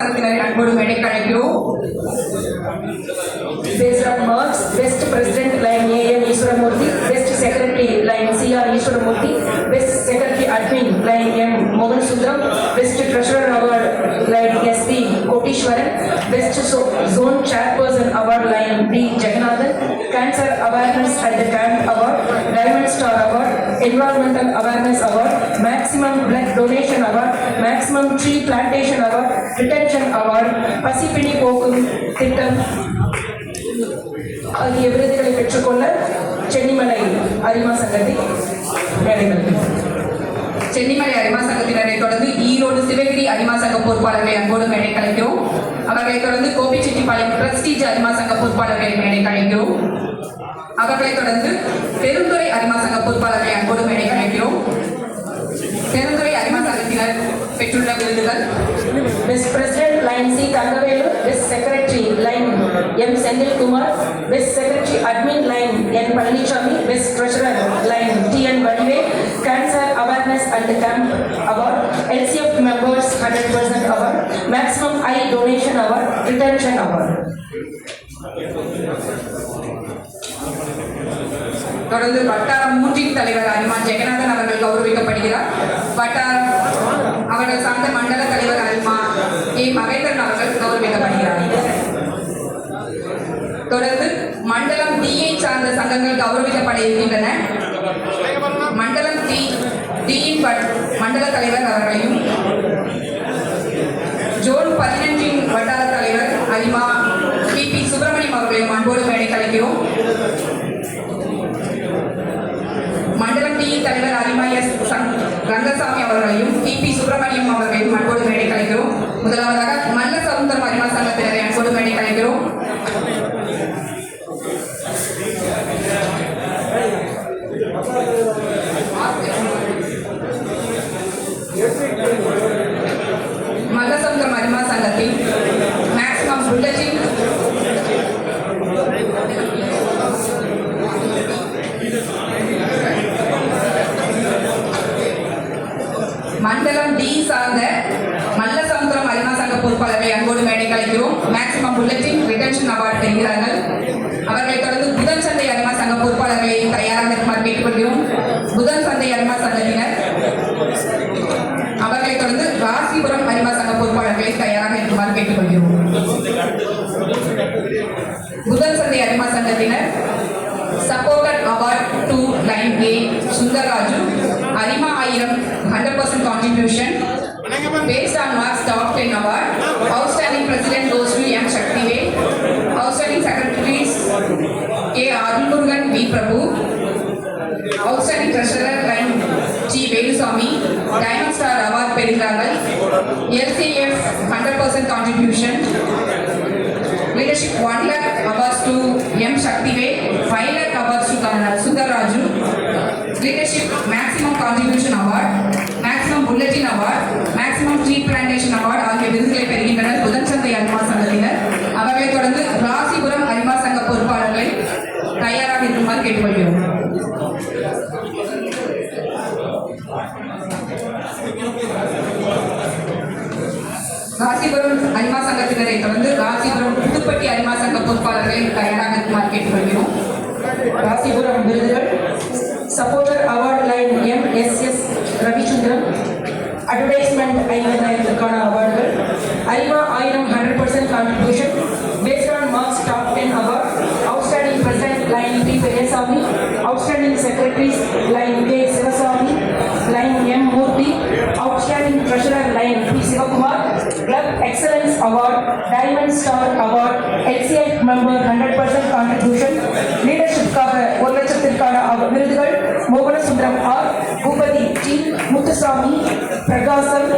அன்போடு மேடை கலைக்கிறோம். Based on marks, Best President line A.M. Ishwaramurthy, Best Secretary line C.R. Ishwaramurthy, Best Secretary Admin line M. Mohan Sundaram, Best Treasurer Award line S.P. Kotishwaran, Best Zone Chairperson Award line D. Jagannathan, Cancer Awareness at the Camp Award, Diamond Star Award, Environmental Awareness Award, Maximum Blood Donation Award, Maximum Tree Plantation Award, Retention Award, பசிப்பிணி போக்கும் திட்டம் ஆகிய விருதுகளை பெற்றுக்கொள்ள சென்னிமலை அரிமா சங்கத்தை சென்னிமலை அரிமா சங்கத்தினரை தொடர்ந்து ஈரோடு சிவகிரி அரிமா சங்க பொறுப்பாளர்களை அன்போடு மேடை கலைக்கிறோம். அவர்களை தொடர்ந்து கோபிச்செட்டிப்பாளையம் பிரஸ்டீஜ் அரிமா சங்க பொறுப்பாளர்களை மேடை கலைக்கிறோம். அவர்களை தொடர்ந்து பெருந்துறை அரிமா சங்க பொறுப்பாளர்களை அன்போடு மேடை கலைக்கிறோம். பெருந்துறை அரிமா சங்கத்தினர் பெற்றுள்ள விருதுகள்: best president lion C Thangavelu, best secretary lion M Senthilkumar, best secretary admin lion N Palanisamy, best treasurer lion T N Vadive, cancer awareness and camp award, LCF members 100% award, maximum eye donation award, retention award. தொடர்ந்து வட்டாரம் 3 தலைவர் அரிமா ஜெகநாதன் அவர்கள் கௌரவிக்கப்படுகிறார். வட்டாரம் அவர்கள் சார்ந்த மண்டல தலைவர் அரிமா ஏ மகேந்திரன் அவர்கள் கௌரவிக்கப்படுகிறார். தொடர்ந்து மண்டலம் டியை சார்ந்த சங்கங்கள் கௌரவிக்கப்பட இருக்கின்றன. மண்டலம் டியின் மண்டல தலைவர் அவர்களையும் ஜோன் 15 வட்டார தலைவர் அரிமா PP சுப்பிரமணியம் அவர்களையும் அன்போடு மேடை கலைக்கிறோம். மண்டலம் டியின் தலைவர் அரிமா எஸ் ரங்கசாமி அவர்களையும் PP சுப்பிரமணியம் அவர்களையும் அன்போடு மேடை கலைக்கிறோம். முதலாவதாக மல்ல சமுத்திரம் அரிமா சங்கத்தினரை அன்போடு மேடை கலைக்கிறோம். மல்லசமுத்திரம் அரிமா சங்கத்தில் மேக்ஸிமம் புல்லட்டின் மண்டலம் டி சார்ந்த மல்லசமுத்திரம் அரிமா சங்க பொறுப்பாளர்களை அன்போடு மேடை கலைக்கிறோம். மேக்ஸிமம் புல்லட்டின் ரிட்டன்ஷன் அவார்டு பெறுகிறார்கள். அவர்களை தொடர்ந்து புதன் சந்தை அரிமா சங்க பொறுப்பாளர்களை தயாராக இருக்குமாறு கேட்டுக்கொள்கிறோம். புதன் சந்தை அரிமா சங்கத்தினர். அவர்களை தொடர்ந்து ராசிபுரம் அரிமா சங்க பொறுப்பாளர்களை தயாராக இருக்குமாறு கேட்டுக்கொள்கிறோம். புதன் சந்தை அரிமா சங்கத்தினர் support award 2 line A Sundarraju, Arima 1000 100% contribution based on marks top 10 award. Outstanding president goes to M Shaktivel. Outstanding secretaries K Arunmurugan V Prabhu. Outstanding treasurer line G Velusamy. Diamond Star award பெறுகிறார்கள். LCF 100% contribution. Leadership 1 lakh awards to M Shaktivel, 5 lakh awards to Sundarraju. Leadership maximum contribution award, maximum bulletin award, maximum tree plantation award ஆகிய விருதுகளை பெறுகின்றனர் புதன் சந்தை அரிமா சங்கத்தினர். அவர்களை தொடர்ந்து ராசிபுரம் அரிமா சங்க பொறுப்பாளர்களை தயாராக இருக்குமாறு கேட்டுக்கொள்கிறோம். ராசிபுரம் அரிமா சங்கத்தினரை தொடர்ந்து ராசிபுரம் புதுப்பட்டி அரிமா சங்க பொறுப்பாளர்களை தயாராக இருக்குமாறு கேட்டுக்கொள்கிறோம். ராசிபுரம் விருதுகள்: supporter award lion MSS Ravichandran, advertisement 50,000க்கான அவார்டுகள், அரிமா 1000 100% contribution based on marks top 10 award, outstanding president lion P Periyasamy, outstanding secretaries lion K Sivasamy, lion M Moorthy, outstanding treasurer lion P Sivakumar, club excellence award, diamond star award, LCF member 100% contribution, லீடர்ஷிப்காக 1 லட்சத்திற்கான விருதுகள் Mohanasundaram R, Boopathi T, Muthusamy, Prakasam.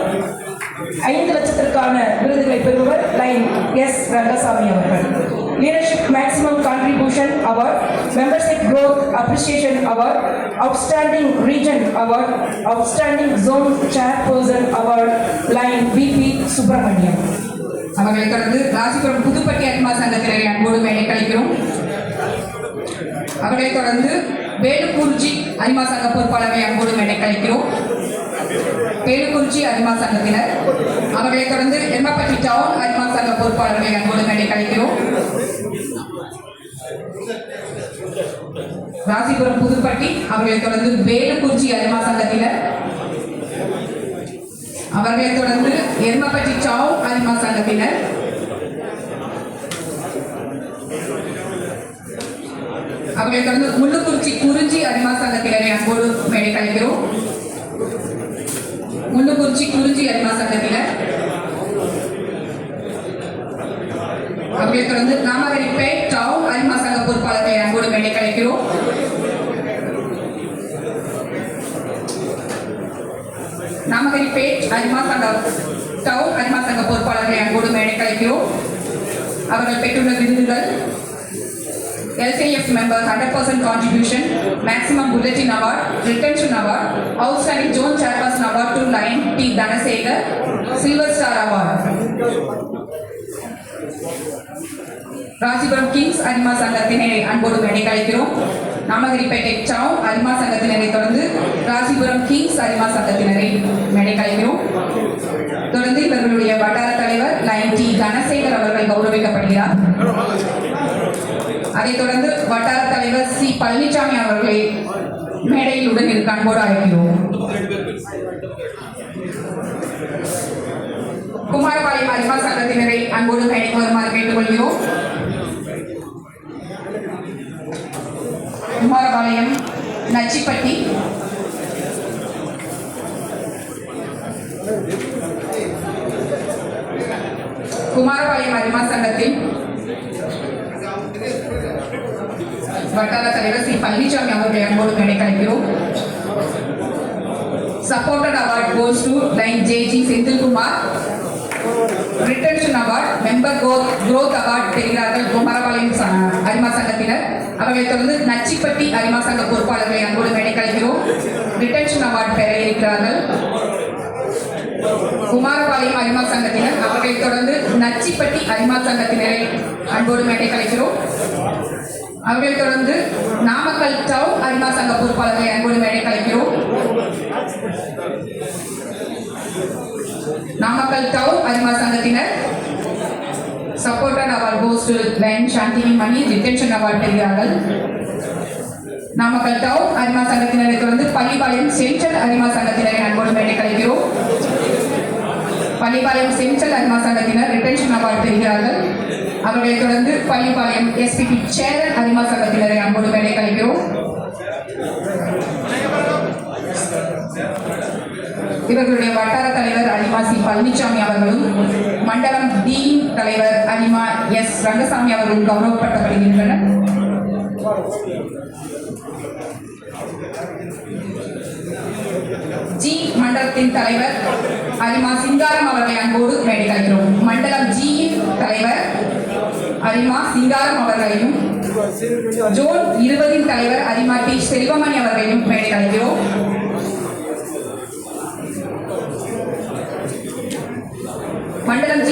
5 லட்சத்திற்கான விருதுகளை பெறுவர் lion S Rangasamy அவர்கள். Leadership maximum contribution award, membership growth appreciation award, outstanding region award, outstanding zone chairperson award Lion VP Subramaniam. அவர்களை தொடர்ந்து ராசிபுரம் புதுப்பட்டி அரிமா சங்கத்தினரை அன்போடு மேடை கலைக்கிறோம். அவர்களை தொடர்ந்து வேலுப்பூர்ஜி அரிமா சங்க பொறுப்பாளரை அன்போடு மேடை கலைக்கிறோம். பேலுக்குறிச்சி அரிமா சங்கத்தினர். அவர்களைத் தொடர்ந்து எம்மப்பட்டி டவுன் அரிமா சங்க பொறுப்பாளர்களை அன்போடு மேடை கழிக்கிறோம். ராசிபுரம் புதுப்பட்டி அவர்களைத் தொடர்ந்து வேலுக்குறிச்சி அரிமா சங்கத்தினர். அவர்களைத் தொடர்ந்து எர்மப்பட்டி டவுன் அரிமா சங்கத்தினர். அவர்களைத் தொடர்ந்து முள்ளுக்குறிச்சி குறிஞ்சி அரிமா சங்கத்தினரை அன்போடு மேடை கழிக்கிறோம். முள்ளுக்குறிச்சி குறிஞ்சி அரிமா சங்கத்தினர். அவர்களைத் தொடர்ந்து நாமகரிப்பேட் டவுன் அரிமா சங்க பொறுப்பாளர்களை அன்போடு மேடை கழிக்கிறோம். நாமகரிப்பேட் அரிமா சங்க டவுன் அரிமா சங்க பொறுப்பாளர்களை அன்போடு மேடை கழிக்கிறோம். அவர்கள் பெற்றுள்ள விருதுகள் LCF member 100% contribution, maximum bulletin award, retention award, outstanding zone chairperson award to Lion T. Dhanasekar, Silver Star award. Rasipuram kings அரிமா சங்கத்தினரை அன்போடு மேடை கழிக்கிறோம். நாமகிரிப்பேட்டை டவுன் அரிமா சங்கத்தினரை தொடர்ந்து ராசிபுரம் கிங்ஸ் அரிமா சங்கத்தினரை மேடை கழிக்கிறோம். தொடர்ந்து இவர்களுடைய வட்டார தலைவர் லைன் டி தனசேகர் அவர்கள் கௌரவிக்கப்படுகிறார். அதைத் தொடர்ந்து வட்டார தலைவர் சி பழனிசாமி அவர்களை மேடையில் உடன் இருக்க அன்போடு அழைக்கிறோம். குமாரபாளையம் அரிமா சங்கத்தினரை அன்போடு மேடைக்கு வருமாறு கேட்டுக்கொள்கிறோம். குமாரபாளையம் நச்சிப்பட்டி குமாரபாளையம் அரிமா சங்கத்தின் வட்டார தலைவர் சி பழனிசாமி அவர்களை அன்போடு மேடை கழிக்கிறோம். Supported award goes to line JG Senthilkumar. Retention award, member growth award பெறுகிறார்கள் குமாரபாளையம் அரிமா சங்கத்தினர். அவர்களைத் தொடர்ந்து நச்சிப்பட்டி அரிமா சங்க பொறுப்பாளர்களை அன்போடு மேடை கழிக்கிறோம். ரிட்டன்ஷன் அவார்டு பெற இருக்கிறார்கள் குமாரபாளையம் அரிமா சங்கத்தினர். அவர்களைத் தொடர்ந்து நச்சிப்பட்டி அரிமா சங்கத்தினரை அன்போடு மேடை கழிக்கிறோம். அவர்களைத் தொடர்ந்து நாமக்கல் டவுன் அரிமா சங்க பொறுப்பாளர்களை அன்போடு மேடை கழிக்கிறோம். நாமக்கல் டவுன் அரிமா சங்கத்தினர். Supported award goes to Lion Shanthini Mani. Retention award பெறுகிறார்கள் நாமக்கல் டவுன் அரிமா சங்கத்தினரை தொடர்ந்து பள்ளிப்பாளையம் சென்ட்ரல் அரிமா சங்கத்தினரை அன்போடு மேடை கழிக்கிறோம். பள்ளிப்பாளையம் சென்ட்ரல் அரிமா சங்கத்தினர் ரிட்டென்ஷன் அவார்டு பெறுகிறார்கள். அவர்களைத் தொடர்ந்து பள்ளிப்பாளையம் SPP சேரன் அரிமா சங்கத்தினரை அன்போடு மேடை கழிக்கிறோம். இவர்களுடைய வட்டார தலைவர் அரிமா சி பழனிசாமி அவர்களும் மண்டலம் D தலைவர் அரிமா S ரங்கசாமி அவர்களும் கௌரவப்படுத்தப்படுகின்றனர். G மண்டலத்தின் தலைவர் அரிமா சிங்காரம் அவர்களை அன்போடு மேடை கழிக்கிறோம். மண்டலம் G தலைவர் அரிமா சிங்காரம் அவர்களையும் ஜோன் 20 தலைவர் அரிமா டி செல்வமணி அவர்களையும் மேடை கழிக்கிறோம். மண்டலம் G